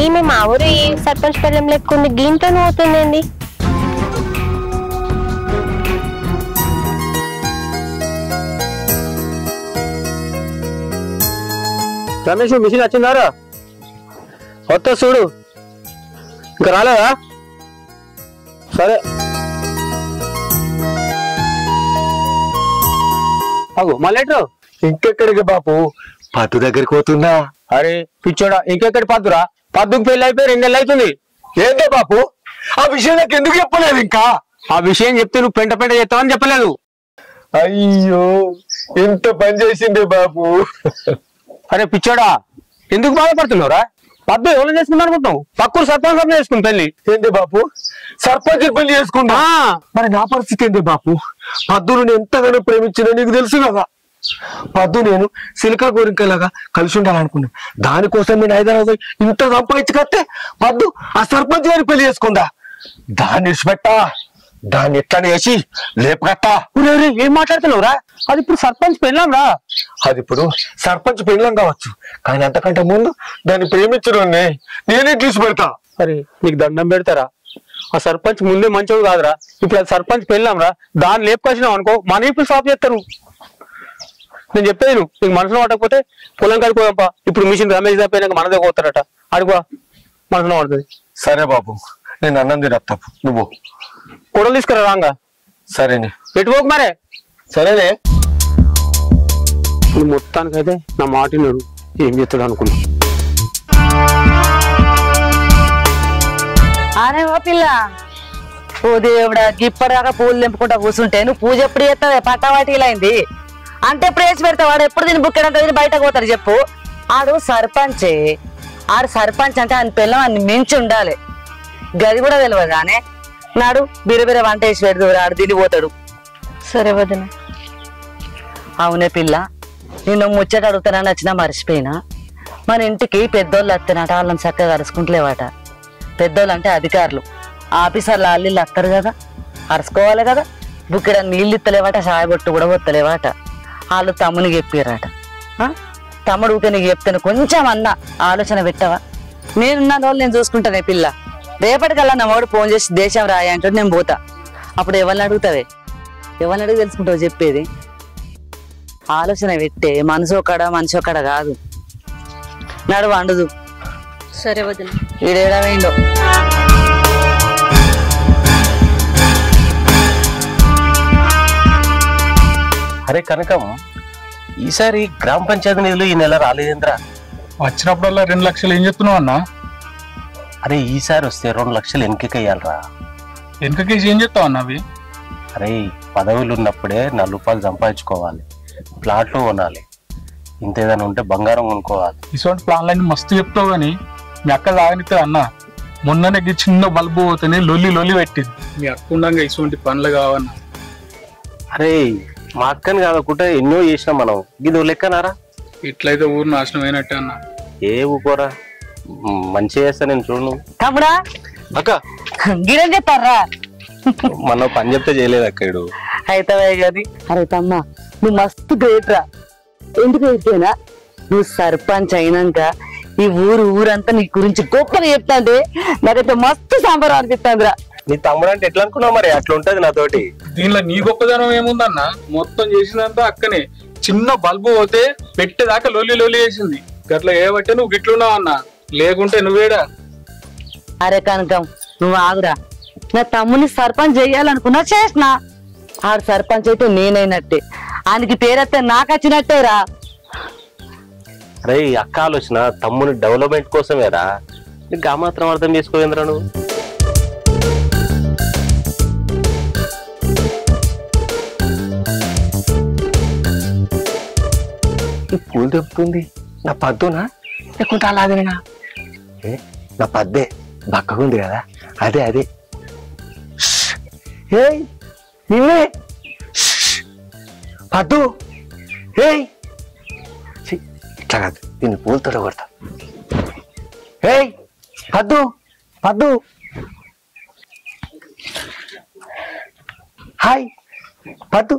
ఈమె మా ఊరి సర్పంచ్ పిల్లం లెక్కుంది, గీంతో పోతుందండి. రమేష్ మిషన్ వచ్చిందారా? వస్తా చూడు. ఇంకా రాలేదా? సరే అగు మళ్ళీ ఇంకెక్కడికి బాపు? పద్దు దగ్గరికి పోతున్నా. అరే పిచ్చోడా, ఇంకెక్కడి పద్దురా? పద్దుకు పెళ్లి అయిపోయి 2 నెలలు అవుతుంది. ఏంటో బాపు ఆ విషయం నాకు ఎందుకు చెప్పలేదు? ఇంకా ఆ విషయం చెప్తే నువ్వు పెంట పెంట చేస్తావని చెప్పలేదు. అయ్యో ఎంత పని చేసింది బాపు. అరే పిచ్చోడా, ఎందుకు బాధపడుతున్నావురా? పద్దు ఎవరు చేసుకుంటా అనుకుంటున్నావు? పక్కూరు సర్పంచ్ చేసుకుని పెళ్లి. ఏంటి బాపు సర్పంచ్ పెళ్లి చేసుకుంటా? మరి నా పరిస్థితి ఏంటి బాపు? పద్దును నేను ఎంతగానో ప్రేమించినా నీకు తెలుసు కదా. పద్దు నేను సిలికా కోరికలాగా కలిసి ఉండాలనుకున్నా. దానికోసం నేను హైదరాబాద్ ఇంత సంపాదించుకొస్తే పద్దు ఆ సర్పంచ్ గారి పెళ్లి చేసుకుందా. దాన్ని విడిచిపెట్టా, దాన్ని ఎట్లా వేసి లేపకట్టా. ఏం మాట్లాడుతున్నావురా? అది ఇప్పుడు సర్పంచ్ పెళ్ళాం రా. అది ఇప్పుడు సర్పంచ్ పెళ్ళం కావచ్చు, కానీ అంతకంటే ముందు దాన్ని ప్రేమించడం నేనే తీసి పెడతా. అరే నీకు దండం పెడతారా? ఆ సర్పంచ్ ముందే మంచోడు కాదురా. ఇప్పుడు అది సర్పంచ్ పెళ్ళాం రా. దాన్ని లేపుకొచ్చినావు అనుకో, మన ఇప్పుడు స్టాప్ చేస్తారు. నేను చెప్పేది నీకు మనసులో పట్టకపోతే పొలం కడుకోదాంపా. ఇప్పుడు మిషన్ రమేష్ తప్పినాక మనదే పోతారట. అడుగు మనసులో పడుతుంది. సరే బాబు, నేను అన్నం తినత్తా, నువ్వు కొడలు తీసుకురా రాంగా. సరేనే, పెట్టుకోకు మరే. సరేనే. నువ్వు మొత్తానికైతే నా మాట విన్నాడు. ఏం చేస్తాడు అనుకున్నా. అరే ఓ పిల్ల, ఓ దేవుడా, ఇప్పటిదాకా పూలు తెంపుకుంటా కూర్చుంటే నువ్వు పూజ ఎప్పుడు చేస్తావే? పట్టావాటిలైంది అంటే ప్రేస్ పెడతా. వాడు ఎప్పుడు దీన్ని బుక్కెడంతా తిని బయటకు పోతాడు చెప్పు. ఆడు సర్పంచే. ఆడు సర్పంచ్ అంటే ఆయన పిల్లం అన్ని మించి ఉండాలి. గది కూడా తెలియదు కానీ నాడు బిరబిర వంట వేసి పెడదు. ఆడు తినిపోతాడు. సరే వదిన. అవునే పిల్ల, నిన్ను ముచ్చట అడుగుతానని వచ్చినా మర్చిపోయినా. మన ఇంటికి పెద్దోళ్ళు వస్తానట, వాళ్ళని చక్కగా అరుచుకుంటలేవాట. పెద్దోళ్ళు అంటే అధికారులు, ఆఫీసర్లు వాళ్ళు వస్తారు కదా, అరుచుకోవాలి కదా. బుక్కిడ నీళ్ళు ఇత్తలేవాట, సాయబొట్టు కూడా వత్తలేవాట. వాళ్ళు తమ్మునికి చెప్పారట. తమ్ముడు ఊకే నీకు చెప్తాను, కొంచెం అన్న ఆలోచన పెట్టవా? నేనున్న రోజులు నేను చూసుకుంటానే పిల్ల. రేపటికల్లా నా వాడు ఫోన్ చేసి దేశం రాయ అంటే నేను పోతా. అప్పుడు ఎవరిని అడుగుతావే? ఎవరిని అడిగి తెలుసుకుంటావు చెప్పేది? ఆలోచన పెట్టే, మనసు ఒక్కడ మనిషి ఒక్కడ కాదు. నడువు అండుదు. సరే వదిన. ఈడేడా వేయండో. అరే కనకం, ఈసారి గ్రామ పంచాయతీ నిధులు ఈ నెల రాలేదేంద్రా? వచ్చినప్పుడల్లా 2 లక్షలు ఏం చెప్తున్నావు అన్నా? అరే ఈసారి వస్తే 2 లక్షలు వెనకయ్యాలరా. వెనకకేసి ఏం చెప్తావు అన్న అవి? అరే పదవులు ఉన్నప్పుడే 4 రూపాయలు సంపాదించుకోవాలి, ప్లాట్లు కొనాలి, ఇంతేదైనా ఉంటే బంగారం కొనుక్కోవాలి. ఇటువంటి ప్లాన్లన్నీ మస్తు చెప్తావు కానీ మీ అక్క తాగనితే అన్న. మొన్ననే చిన్న బల్బు పోతేనే లొల్లి పెట్టింది. మీ అక్క ఉండగా ఇటువంటి పనులు కావన్నా. అరే మా అక్కని కాదకుంటే ఎన్నో చేసినాం మనం, ఇది లెక్కనారా? ఇట్లయితే ఊరు నాశనం అయినట్టే అన్న. ఏ ఊకోరా, మంచిగా చేస్తా నేను చూడు. తమ్ముడా అక్క గిరం చెప్తారా? మన పని చెప్తే చేయలేదు అక్కడు. అయితవే గాని. అరే తమ్మ, నువ్వు మస్తు గ్రేట్ రా. ఎందుకు అయితేనా, నువ్వు సర్పంచ్ అయినాక ఈ ఊరంతా నీ గురించి గొప్పగా చెప్తాంటే నాకైతే మస్తు సాంబార్ అనిపిస్తాందిరా. నీ తమ్ముడు అంటే ఎట్లా అనుకున్నావు? మరి అట్లా ఉంటది నాతోటి. దీనిలో నీ గొప్పదనం ఏముందన్న? మొత్తం చేసినంతా అక్కనే. చిన్న బల్బు పోతే పెట్టేదాకా లొల్లి చేసింది. గట్లా ఏబట్టే నువ్వు గిట్లున్నావు అన్న, లేకుంటే నువ్వేడా. అరే కనకం, నువ్వు ఆగురా. నా తమ్ముని సర్పంచ్ చెయ్యాలనుకున్నా చేసిన. ఆడు సర్పంచ్ అయితే నేనైనట్టే, ఆయనకి పేరైతే నాకు వచ్చినట్టేరా. అరే అక్క ఆలోచన తమ్ముని డెవలప్మెంట్ కోసమేరా. నీకు ఆ మాత్రం అర్థం చేసుకోవేంద్రా నువ్వు? ఈ పూలు తెప్పుతుంది నా పద్దునా లేకుంటే అలాగేనా? నా పద్దే బక్కగుంది కదా, అదే ఏయ్ నిన్నే పద్దు. ఏయ్ ఇట్లా కాదు, దీన్ని పూలతో కొడతా. ఏయ్ పద్దు హాయ్ పద్దు.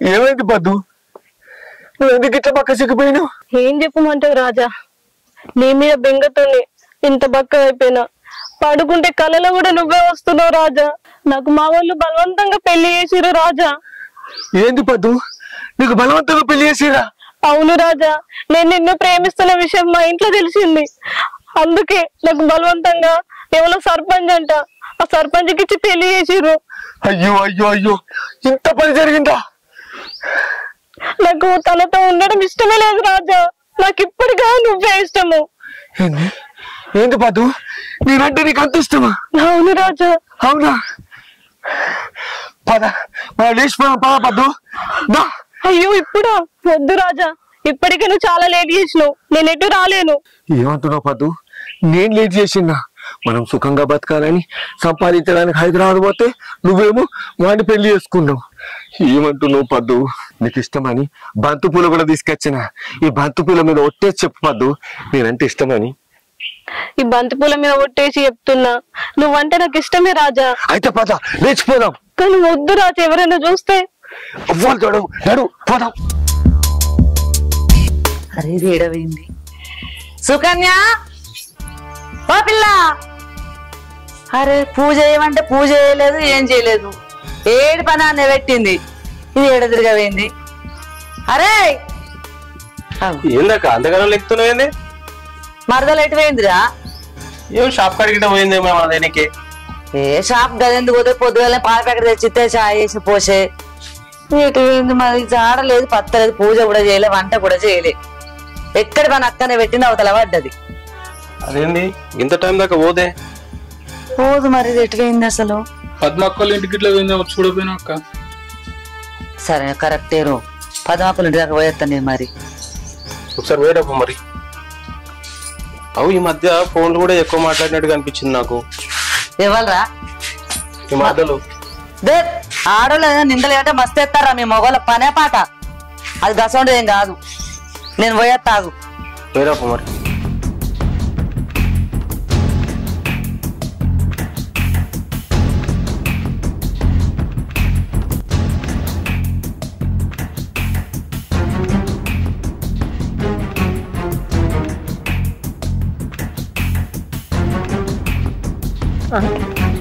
ఏమైంది పద్దు? నువ్వు ఎందుకు ఇట్లా పక్క సిక్కిపోయినావు? ఏం చెప్పమంటావు రాజా, నీ మీద బెంగతోనే ఇంత బక్క అయిపోయినా. పడుకుంటే కలలో కూడా నువ్వే వస్తున్నావు రాజా. నాకు మా వాళ్ళు బలవంతంగా పెళ్లి చేసిరు రాజా. ఏంది పద్దు, నీకు బలవంతంగా పెళ్లి చేసిరా? అవును రాజా, నేను నిన్ను ప్రేమిస్తున్న విషయం మా ఇంట్లో తెలిసింది. అందుకే నాకు బలవంతంగా ఎవరో సర్పంచ్ అంట, ఆ సర్పంచ్కి ఇచ్చి పెళ్లి చేసిరు. అయ్యో అయ్యో అయ్యో, ఇంత పని జరిగిందా? నాకు తనతో ఉండడం ఇష్టమే లేదు రాజా. నాకు ఇప్పటిగా నువ్వే ఇష్టము. ఏంది ఏంది పద్దు, నేనంటే నీకు అంత ఇష్టమా? అవును రాజా. అవునా? పద మనం లేచిపోయాం, పద పద్దు. అయ్యో ఇప్పుడా? వద్దు రాజా, ఇప్పటికే నువ్వు చాలా లేట్ చేసినావు, నేను ఎటు రాలేను. ఏమంటున్నావు పద్దు? నేను లేట్ చేసినా? మనం సుఖంగా బతకాలని సంపాదించడానికి హైదరాబాద్ పోతే నువ్వేమో వాడిని పెళ్లి చేసుకున్నావు. ఏమంటున్నావు పద్దు? నీకు ఇష్టమని బంతి పూల కూడా తీసుకొచ్చిన. ఈ బంతి పూల మీద ఒట్టేసి చెప్పు పద్దు, నేనంటే ఇష్టమని. ఈ బంతి పూల మీద ఒట్టేసి చెప్తున్నా, నువ్వంటే నాకు ఇష్టమే రాజా. అయితే పద లేచిపోదాం. కానీ వద్దు రాజా, ఎవరైనా చూస్తే. నడు పోదాం. అరే ఏడవైంది. సుకన్య ఓ పిల్ల, అరే పూజ చేయమంటే పూజ చేయలేదు, ఏం చేయలేదు. ఏడు పని అన్న పెట్టింది, ఇది ఏడదిరిగపోయింది. అరే ఏందాక అంతగానో లెక్కుతున్నాయండి? మరదలు ఎటు పోయిందిరా? ఏం షాప్ కాడికి పోయిందేమో మన దేనికి. ఏ షాప్ గదెందుకు పోతే పొద్దుగానే పాల ప్యాకెట్ తెచ్చితే చాయ్ చేసి పోసే. ఎటు పోయింది మరి? జాడలేదు, పత్తలేదు, పూజ కూడా చేయలే, వంట కూడా చేయలే. ఎక్కడి పని అక్కనే పెట్టింది, అవతల పడ్డది. అదేంది ఇంత టైం దాకా పోదే? పోదు మరి, ఇది ఎటు పోయింది అసలు? పద్మక్కల ఇంటికి ఇట్లా పోయిందేమో చూడపోయినా అక్క. సరే కరెక్టేరు, పద్మాకులు ఇంటి దాకా పోయేస్తాను నేను మరి. ఒకసారి పోయేటప్పు మరి. అవు ఈ మధ్య ఫోన్లు కూడా ఎక్కువ మాట్లాడినట్టుగా అనిపించింది నాకు. ఇవ్వాలరా ఈ మాటలు దే ఆడోళ్ళు నిందలేమంటే మస్తు ఎత్తారా మీ మొగోళ్ళ పనే పాట. అది గసండి ఏం కాదు, నేను పోయేస్తాగు. పోయేటప్పు మరి.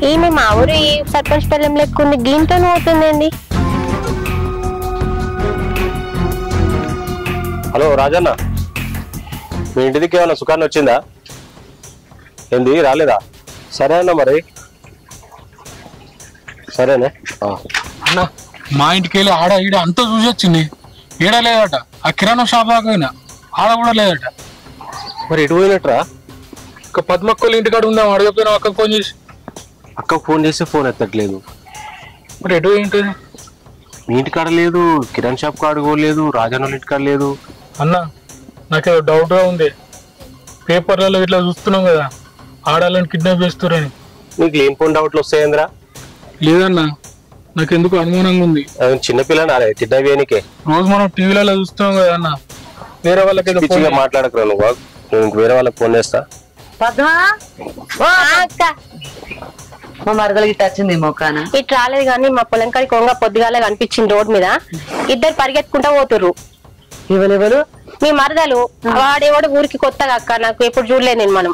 ఈమె మా ఊరు ఈ సర్పంచ్ పెళ్ళం లెక్కుంది, గీంతో అవుతుందండి. హలో రాజన్న, మీ ఇంటికి ఏమైనా సుఖాన్ని వచ్చిందా? ఏంది రాలేదా? సరే అన్న మరి, సరేనే. అన్న మా ఇంటికి వెళ్ళి ఆడ ఈడ అంతా చూసి వచ్చింది, ఈడ లేదట. ఆ కిరాణా షాప్ దాకా ఆడ కూడా లేదట. మరి ఎటు పోయినట్రా? ఇక పద్మక్కల ఇంటికాడ ఉందాం, అడగపోయినా అక్కకు ఫోన్ చేసి. అక్కకు ఫోన్ చేస్తే ఫోన్ ఎత్తట్లేదు. మరి ఎటు ఏంటది? మీ ఇంటికాడ లేదు, కిరాణ్ షాప్ కాడ కూడా లేదు, రాజన్న ఇంటికాడ లేదు. అన్న నాకేదో డౌట్గా ఉంది. పేపర్లలో ఇట్లా చూస్తున్నాం కదా, ఆడాలని కిడ్నాప్ చేస్తారని. నీకు లేనిపోయిన డౌట్లు వస్తాయంద్రా? లేదన్నా, నాకెందుకు అనుమానంగా ఉంది. చిన్నపిల్లని అరే కిడ్నాప్ చేయనికే. రోజు మనం టీవీలలో చూస్తున్నాం కదా అన్న, వేరే వాళ్ళకి పిచ్చిగా మాట్లాడకరా నువ్వు. నేను వేరే వాళ్ళకి ఫోన్ చేస్తా. పద్మా మా మరదలు గిట్ట వచ్చింది మొక్కాన. ఇటు రాలేదు కానీ మా పొలం కాడికి కొంగ పొద్దుగాలే కనిపించింది రోడ్ మీద. ఇద్దరు పరిగెత్తుకుంటా పోతుర్రు. ఎవరెవరు? మీ మరదలు. వాడేవాడు ఊరికి కొత్తగా అక్క, నాకు ఎప్పుడు చూడలేదు నేను. మనం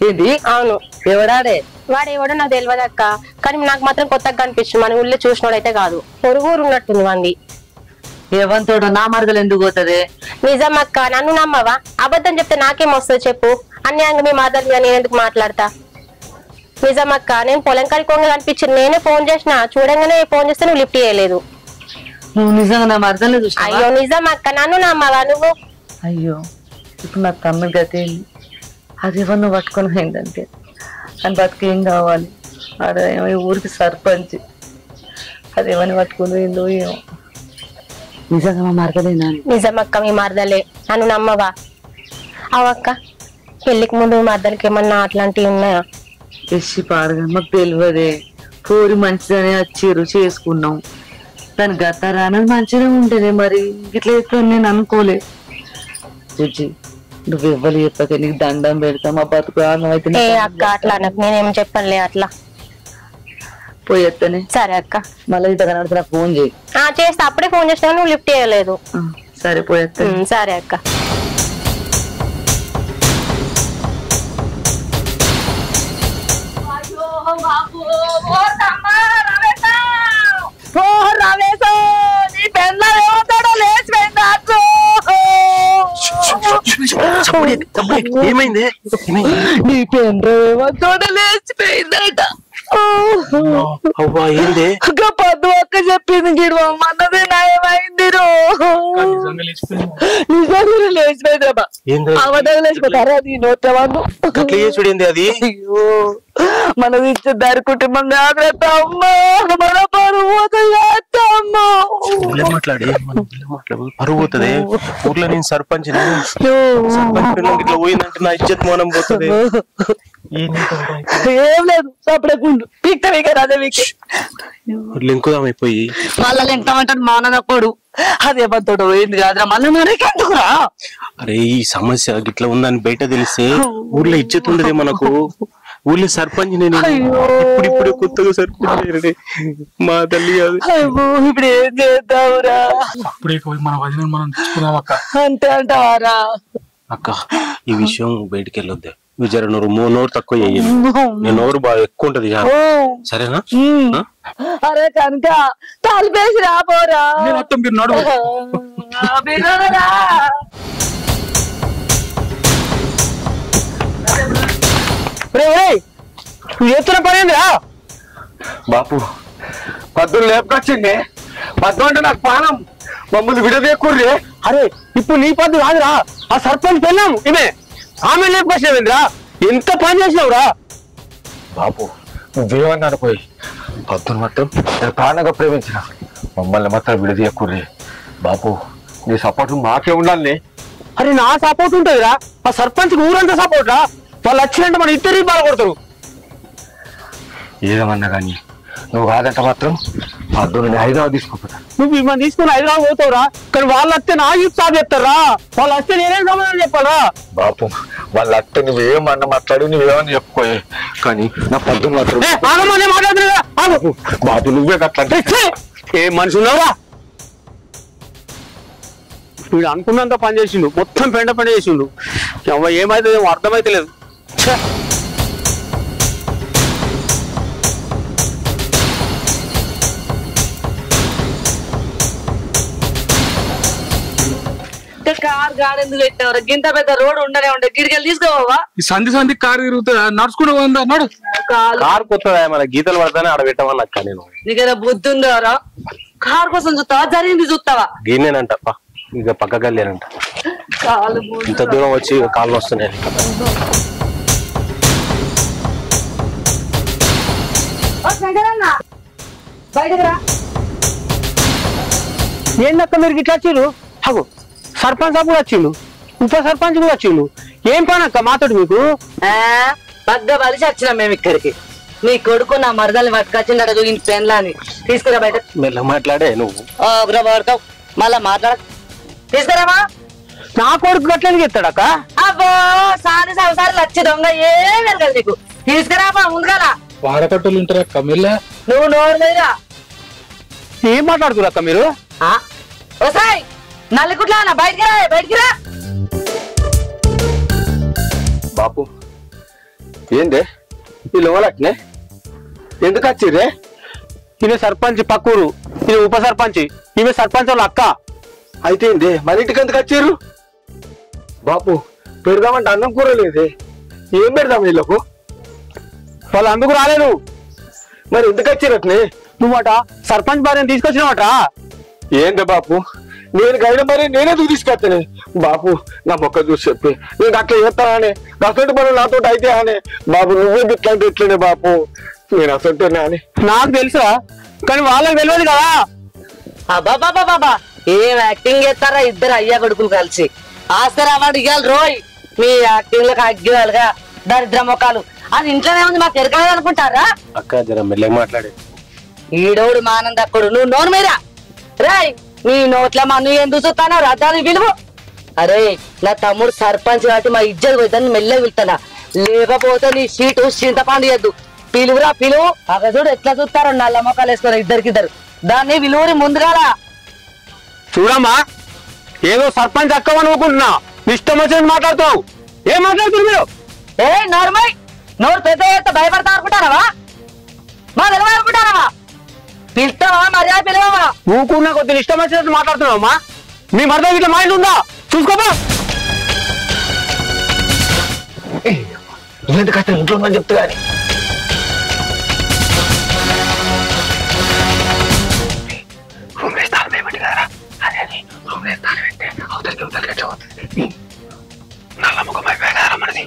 ఏంది? అవును. ఎవడాడే? వాడేవాడో నాకు తెలియదు అక్క, కానీ నాకు మాత్రం కొత్తగా కనిపించింది. మన ఊళ్ళో చూసినోడైతే కాదు, పొరుగురు ఉన్నట్టుంది వంది. ఏవంతోడు నా మరదలు ఎందుకు పోతుంది? నిజం అక్క, నన్ను నమ్మవా? అబద్ధం చెప్తే నాకేం వస్తుంది చెప్పు? అన్యాయంగా మీ మరదలు నేను ఎందుకు మాట్లాడతా? నిజం అక్క, నేను పొలం కాడికి కొంగ కనిపించింది, నేనే ఫోన్ చేసిన. చూడంగానే ఫోన్ చేస్తే నువ్వు లిఫ్ట్ చేయలేదు. నువ్వు నిజంగా నా మరదలు చూసా? అయ్యో నిజం అక్క, నన్ను నమ్మవా నువ్వు? అయ్యో ఇప్పుడు నా తమ్ముడి గతి అది ఎవరిని పట్టుకొని పోయిందంటే అని బతికేం కావాలి. ఆడ ఏమో ఊరికి సర్పంచ్, అది ఎవరిని పట్టుకుని పోయిందో ఏమో. నిజంగా మా మరదలేనా? నిజం అక్క, మీ మరదలే, నన్ను నమ్మవా? అవక్క, పెళ్లికి ముందు మరదలకి ఏమన్నా అట్లాంటివి ఉన్నాయా? ఎస్సి పాడగా మాకు తెలియదే. పూరి మంచిదనే వచ్చిర్రు, చేసుకున్నాం. దాని గత రానది మంచిగా ఉంటుంది. మరి ఇట్లా అయితే నేను అనుకోలే. జడ్జి నువ్వు ఇవ్వలు చెప్పక నీకు దండం పెడతా, మా బతుకు అయితే. అక్క అట్లా నాకు నేనేం చెప్పనులే అట్లా. పోయేత్తనే. సరే అక్క. మళ్ళీ ఇట్లా కనబడితే నాకు ఫోన్ చేయి. చేస్తే అప్పుడే ఫోన్ చేసినా నువ్వు లిఫ్ట్ చేయలేదు. సరే పోయేత్తా. సరే అక్క. ఏమైంది? నీ పెండ్రవేమో లేచిపోయిందట. అవ్వా ఏంది? పొద్దు ఒక్క చెప్పింది గిడవమ్మన్నది నయమైంది. నిజంగా లేచిపోయిందమ్మా. అవడం లేచిపోతారా నీ నోట్లవాళ్ళు? చూడింది అది. అయ్యో మనది ఇచ్చే దారి కుటుంబం జాగ్రత్త అమ్మా. మన పరువు అమ్మా. మాట్లాడి పరువు పోతుంది. ఊర్లో నేను సర్పంచ్ పిల్లలకి ఇట్లా పోయిందంటే నా ఇజ్జత్ మౌనం పోతుంది. ఏం లేదు అప్పుడేకుండు పీక్తమే కదా అదే మీకు లింకుదామైపోయి మళ్ళా లింకమంటాడు మాననప్పుడు అదేమంతోడు పోయింది కాదురా మళ్ళీ మనకెందుకురా. అరే ఈ సమస్య ఇట్లా ఉందని బయట తెలిస్తే ఊర్లో ఇజ్జత్ ఉండదే మనకు. ఊర్లో సర్పంచ్ నేను ఇప్పుడు కొత్తగా సర్పంచ్ మా తల్లి కాదు. ఇప్పుడు ఏం చేద్దావురా? అప్పుడే మన వదిన మనం తెచ్చుకున్నాం అక్క. అంతే అంటావారా? అక్క ఈ విషయం బయటికి వెళ్ళొద్దే. నువ్వు జర నోరు తక్కువ చెయ్యి. నేను నోరు బాగా ఎక్కువ ఉంటది సరేనా? అరే కనుక తలపేసి రాబోరా. నువ్వు చేస్తున్న పని ఏందిరా? బాపు పద్దులు లేపుకొచ్చింది. పద్దు అంటే నాకు పానం. మమ్మల్ని విడదీయకూర్రే. అరే ఇప్పుడు నీ పద్దు కాదురా, ఆ సర్పంచ్ పెళ్ళాము ఇవే. ఆమె లేపుకొచ్చినావేంద్రా? ఎంత పని చేసినావురా? బాపు నువ్వేమన్నాను పోయి. పద్దును మాత్రం నేను ప్రాణంగా ప్రేమించిన. మమ్మల్ని మాత్రం విడదీయకూర్రే. బాపు నీ సపోర్ట్ మాకే ఉండాలి. అరే నా సపోర్ట్ ఉంటుందిరా, ఆ సర్పంచ్ ఊరంతా సపోర్ట్ రా. వాళ్ళు వచ్చినట్టు మన ఇద్దరికి బాధపడతారు. ఏదేమన్నా కానీ నువ్వు కాదంటే మాత్రం పద్దు నేను హైదరాబాద్ తీసుకుపోతా. నువ్వు మిమ్మల్ని తీసుకుని హైదరాబాద్ పోతావురా, కానీ వాళ్ళు వస్తే నా యూత్ సాగు చెప్తారా. వాళ్ళు వస్తే నేనేం సమాధానం చెప్పాలా? బాపు వాళ్ళ అత్త నువ్వేమన్నా మాట్లాడు, నువ్వేమన్నా చెప్పుకోయే, కానీ నా పద్దు మాత్రం మాట్లాడుతున్నా. బాపు నువ్వే కట్లంటే ఏ మనిషి ఉన్నావురా? వీడు అనుకున్నంత పని చేసిండు, మొత్తం పెండ చేసిండు. ఏమైతే ఏమో అర్థమైతే లేదు. కార్ గాడెందుకు పెట్టినవరా? గింత పెద్ద రోడ్ ఉండనే ఉండే గిడికెళ్ళి తీసుకోవా? ఈ సంధి కారు తిరుగుతుందా? నడుచుకుంటూ పోందా? నడు. కారు కొత్తదా? మన గీతలు పడతానే ఆడ పెట్టమని అక్క. నేను నీకేదో బుద్ధి ఉందారా? కార్ కోసం చూస్తావా జరిగింది చూస్తావా? గీనేనంట ఇక పక్కగా లేనంట. ఇంత దూరం వచ్చి కాళ్ళు వస్తున్నాయి. ఏందక్క మీరు ఇట్లా వచ్చిండు? అగో సర్పంచ్ సాబ్ కూడా వచ్చిండు, ఉప సర్పంచ్ కూడా వచ్చిండు. ఏం పని అక్క మాతోటి మీకు? పగ్గ బలిసి వచ్చినాం మేము ఇక్కడికి. నీ కొడుకు నా మరదల్ని పట్టుకొచ్చింది అడుగు ఇంటి పెన్లాని. తీసుకురా బయట. మెల్ల మాట్లాడే నువ్వు పడతావు మళ్ళా మాట్లాడ. తీసుకురామా? నా కొడుకు గట్లని చెప్తాడక్క. అబ్బో సాని సంసారాలు వచ్చి దొంగ ఏం వెరగదు నీకు. తీసుకురామా ముందుగా. వాడకట్టులు ఉంటారు అక్క. మెల్ల నువ్వు నోరు లేదా? ఏం మాట్లాడుతున్నారు అక్క మీరు? వస్తాయి నల్లికుట్లా బయటికి రా, బయటికి రా. బాపు ఏందే ఈ లోలట్నే ఎందుకు వచ్చిర్రే? ఈమె సర్పంచ్ పక్కూరు, ఈమె ఉప సర్పంచ్, ఈమె సర్పంచ్ వాళ్ళ అక్క. అయితే ఏందే మన ఇంటికి ఎందుకు వచ్చిర్రు? బాపు పెడదామంటే అన్నం కూర లేదే, ఏం పెడదాం వీళ్ళకు? వాళ్ళు అందుకు రాలేదు. మరి ఎందుకు వచ్చిరట్నే? నువ్వట సర్పంచ్ భార్యను తీసుకొచ్చినవట. ఏందే బాపు నేను గైడ మరి నేనేందుకు తీసుకొస్తానే? బాపు నా మొక్క చూసి చెప్పి నేను అట్లా చేస్తానే, అసలు మనం నాతో అయితే అనే. బాబు నువ్వే ఇట్లాంటి ఎట్లనే బాపు, నేను అసలునే అని నాకు తెలుసా, కానీ వాళ్ళకి తెలియదు కదా. అబ్బాబాబాబా ఏం యాక్టింగ్ చేస్తారా ఇద్దరు అయ్యా కొడుకులు కలిసి? ఆస్కర్ అవార్డు ఇవ్వాలి రోయ్. మీ యాక్టింగ్ లకు అగ్గివాలుగా దరిద్ర మొక్కలు అది ఇంట్లోనే ఉంది, మాకు ఎరకాలి అనుకుంటారా? అక్క జర మెల్లగా మాట్లాడే. ఈడోడు మానందక్కుడు నువ్వు నోరు మీరా రాయ్. నీ నోట్ల మన్ను ఎందుకు చూస్తానో రథాలు విలువ. అరే నా తమ్ముడు సర్పంచ్ కాబట్టి మా ఇజ్జత్ పోతుందని మెల్లగా వెళ్తానా, లేకపోతే నీ సీటు చింతపండు చేయద్దు. పిలువురా పిలువు అక్కడ చూడు ఎట్లా చూస్తారో నల్ల మొక్కలు వేసుకొని ఇద్దరికిద్దరు దాన్ని విలువరి ముందుగాల చూడమ్మా ఏదో సర్పంచ్ అక్కవ అనుకుంటున్నా ఇష్టం వచ్చినట్టు మాట్లాడుతావు ఏం మాట్లాడుతున్నారు మీరు ఏ నోర్మై నోరు పెద్ద ఎత్త భయపడతా అనుకుంటానవా మా నిలవ అనుకుంటానవా పిలుస్తావా మర్యాద పిలవా ఊకున్నా కొద్దిగా ఇష్టం వచ్చినట్టు మాట్లాడుతున్నావమ్మా మీ మరద ఇట్లా మైండ్ ఉందా చూసుకోపా ఇలాంటి కష్టం ఇంట్లో ఉందని చెప్తా కానీ రూమ్ స్థానం ఏమిటి కదరా అదే రూమ్ స్థానం పెట్టే అవతలికి ఎట్లా అవుతుంది నల్ల ముఖం అయిపోయా కదరా మనది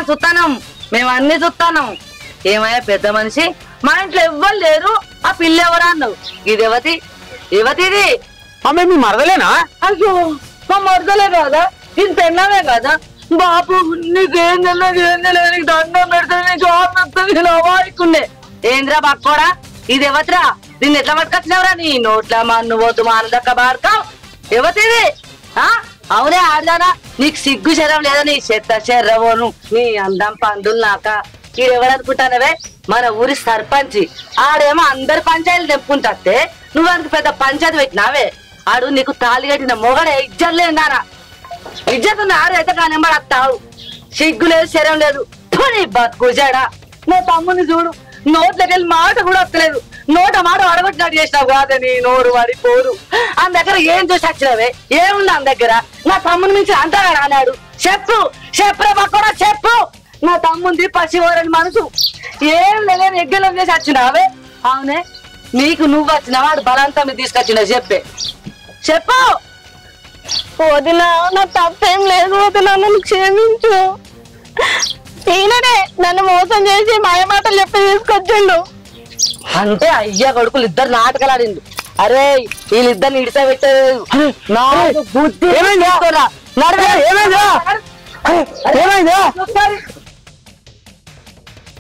చూస్తానం మేము అన్ని చూస్తానం ఏమయ్యా పెద్ద మనిషి మా ఇంట్లో ఎవ్వరు లేరు ఆ పిల్ల ఎవరా అన్నావు ఇది యువతిది ఆమె మీ మరదలేనా అయ్యో మా మరదలే కదా దీని పెన్నమే కదా బాబు నీకేం తెలియదు నీకు దండం పెడితే నీకు అవాయికుండే ఏంద్రా బాక్కోడా ఇది ఎవతిరా దీన్ని ఎట్లా పట్టుకొచ్చినవరా నీ నోట్ల మన్ను పోతు మానదక్క బాడకావు ఎవతిది అవునే ఆడదానా నీకు సిగ్గు శరం లేదా నీ చెత్త శర్రవోను నీ అందం పందులు నాక ఈడెవడనుకుంటానవే మన ఊరి సర్పంచి ఆడేమో అందరి పంచాయతీలు తెప్పుకుంటే నువ్వు అందుకు పెద్ద పంచాయతీ పెట్టినావే ఆడు నీకు తాళి కట్టిన మొగడే ఇజ్జత్ లేదారా ఇజ్జత్ ఉన్న ఆడైతే కానివ్వడు అత్తావు సిగ్గు లేదు శరం లేదు నీ బతుకుజాడా నా తమ్ముని చూడు నోట్లోకి వెళ్ళి మాట కూడా వస్తలేదు నోట మాట అడగొట్టినట్టు చేసినావు కాదని నోరు వాడి పోరు ఆ దగ్గర ఏం చూసి వచ్చినవే ఏముంది ఆ దగ్గర నా తమ్ముని మించి అంతగా రానాడు చెప్పురా పక్కడా చెప్పు నా తమ్ముంది పసివోరని మనసు ఏం లేదని ఎగ్గెలం చేసి వచ్చినావే అవునే నీకు నువ్వు వచ్చిన వాడు బలంతా మీద తీసుకొచ్చినావు చెప్పు వదినా నా తప్పేం లేదు వదినా నన్ను క్షమించు ఈయననే నన్ను మోసం చేసి మాయమాటలు చెప్పి తీసుకొచ్చిండు అంటే అయ్యా కొడుకులు ఇద్దరు నాటకాలు ఆడిండు అరే వీళ్ళిద్దరిని ఇడిసా పెట్టలేదు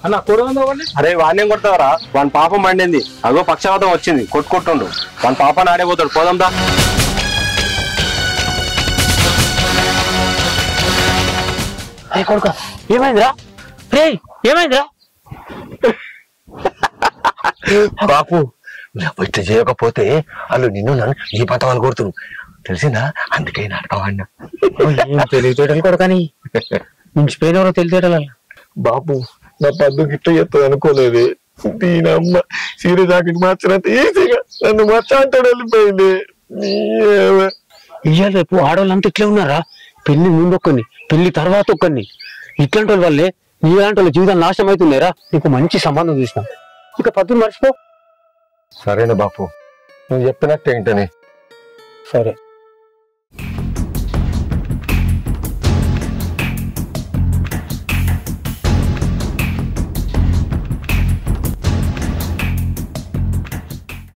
అన్న కూర ఉందామండి అరే వాణ్యం కొడతావరా వాని పాపం పండింది అగో పక్షవాతం వచ్చింది కొట్టుకుంటుండు వాని పాపని ఆడేపోతాడు పోదాందా కొడుక ఏమైందిరా రే ఏమైందిరా బాపు ఇట్లా చేయకపోతే వాళ్ళు నిన్ను నన్ను ఈ పట్ట వాళ్ళు కొడుతున్నావు తెలిసిందా అందుకే నాటకం ఆడినా ఏం తెలియచేయడం కూడా కానీ మించిపోయినవరో తెలియచేయడం బాపు నా పద్దు గిట్ట చెప్తుంది అనుకోలేదు దీని అమ్మ సీర జాకెట్ మార్చినంత ఈజీగా నన్ను మచ్చ అంటాడు వెళ్ళిపోయింది ఇవాళ రేపు ఆడవాళ్ళంతా ఇట్లే ఉన్నారా పెళ్లి ముందు ఒక్కరిని పెళ్లి తర్వాత ఒక్కరిని ఇట్లాంటి వాళ్ళ వల్లే నీలాంటి వాళ్ళ జీవితాలు నాశనం అవుతున్నారా నీకు మంచి సంబంధం చూసిన ఇక పద్దును మర్చిపో సరేనా బాపు నువ్వు చెప్పినట్టు ఏంటని సరే